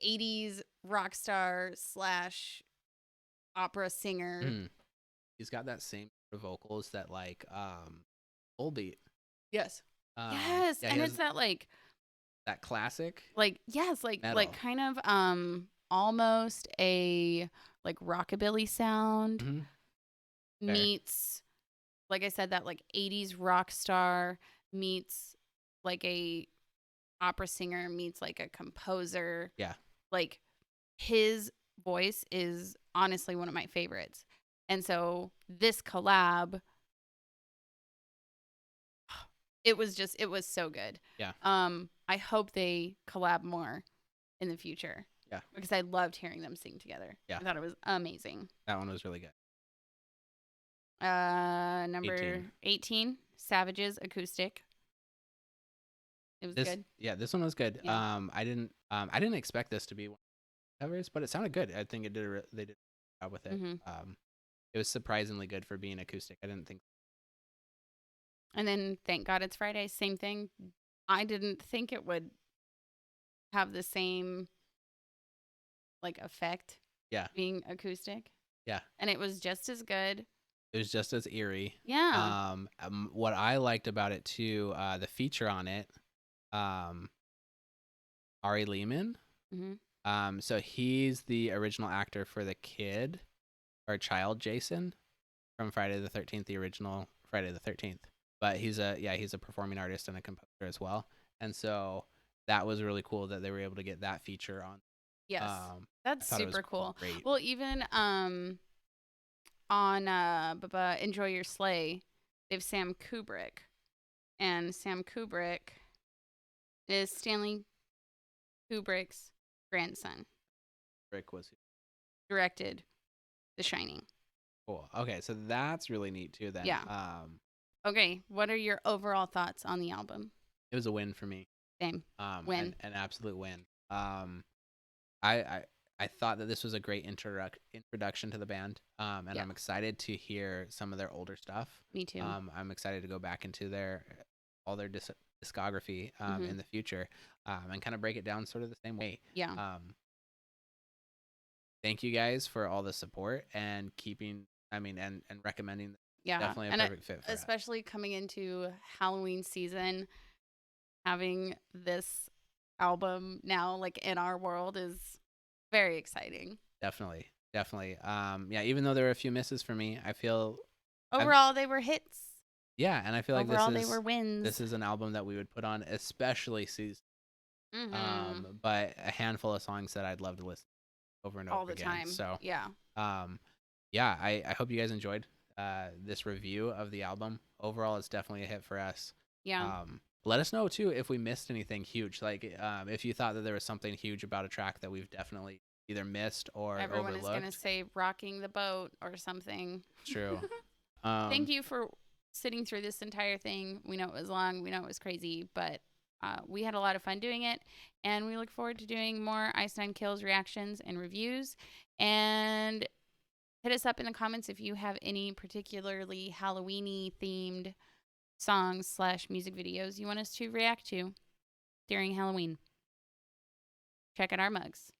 Speaker 1: 80s rock star / opera singer.
Speaker 2: He's got that same vocals that like Volbeat.
Speaker 1: Yes. Yes, yeah, and it's that like
Speaker 2: that classic.
Speaker 1: Like yes, like metal. Like kind of almost a like rockabilly sound meets, like I said, that like 80s rock star meets like a opera singer meets like a composer.
Speaker 2: Yeah. Like
Speaker 1: his voice is honestly one of my favorites. And so this collab, it was so good.
Speaker 2: Yeah.
Speaker 1: I hope they collab more in the future.
Speaker 2: Yeah. Because
Speaker 1: I loved hearing them sing together. Yeah. I thought it was amazing.
Speaker 2: That one was really good.
Speaker 1: Number 18, Savages Acoustic. It was good. Yeah,
Speaker 2: this one was good.
Speaker 1: Yeah.
Speaker 2: I didn't expect this to be one of the covers, but it sounded good. I think they did a job with it. It was surprisingly good for being acoustic. I didn't think.
Speaker 1: And then Thank God It's Friday, same thing. I didn't think it would have the same like effect.
Speaker 2: Yeah.
Speaker 1: Being acoustic.
Speaker 2: Yeah.
Speaker 1: And it was just as good.
Speaker 2: It was just as eerie.
Speaker 1: Yeah.
Speaker 2: What I liked about it too, the feature on it, Ari Lehman. So he's the original actor for the kid or child Jason from Friday the 13th, the original Friday the 13th. But he's a performing artist and a composer as well. And so that was really cool that they were able to get that feature on.
Speaker 1: Yes. That's super cool.
Speaker 2: Great.
Speaker 1: Well, even on Enjoy Your Sleigh, they have Sam Kubrick. And Sam Kubrick is Stanley Kubrick's grandson.
Speaker 2: Kubrick was
Speaker 1: directed The Shining.
Speaker 2: Cool. Okay, so that's really neat too then.
Speaker 1: Yeah. Okay, what are your overall thoughts on the album?
Speaker 2: It was a win for me.
Speaker 1: Same. Win.
Speaker 2: An absolute win. I thought that this was a great introduction to the band. And I'm excited to hear some of their older stuff.
Speaker 1: Me too.
Speaker 2: I'm excited to go back into all their discography in the future and kind of break it down sort of the same way.
Speaker 1: Yeah.
Speaker 2: Thank you guys for all the support and and recommending.
Speaker 1: Yeah,
Speaker 2: definitely a perfect fit for
Speaker 1: especially coming into Halloween season. having this album now like in our world is very exciting.
Speaker 2: Definitely. Yeah, even though there were a few misses for me, I feel
Speaker 1: overall they were hits.
Speaker 2: Yeah, and I feel like
Speaker 1: overall they were wins.
Speaker 2: this is an album that we would put on, especially season.
Speaker 1: Mm-hmm.
Speaker 2: But a handful of songs that I'd love to listen over and
Speaker 1: all
Speaker 2: over
Speaker 1: the
Speaker 2: again.
Speaker 1: time.
Speaker 2: So
Speaker 1: yeah.
Speaker 2: Yeah, I hope you guys enjoyed this review of the album. Overall, it's definitely a hit for us.
Speaker 1: Yeah.
Speaker 2: Let us know too if we missed anything huge. Like if you thought that there was something huge about a track that we've definitely either missed or
Speaker 1: Everyone
Speaker 2: overlooked.
Speaker 1: is going to say rocking the boat or something.
Speaker 2: True.
Speaker 1: Thank you for sitting through this entire thing. We know it was long. We know it was crazy, but we had a lot of fun doing it. And we look forward to doing more Ice Nine Kills reactions and reviews. And hit us up in the comments if you have any particularly Halloween-y themed songs / music videos you want us to react to during Halloween. Check out our mugs.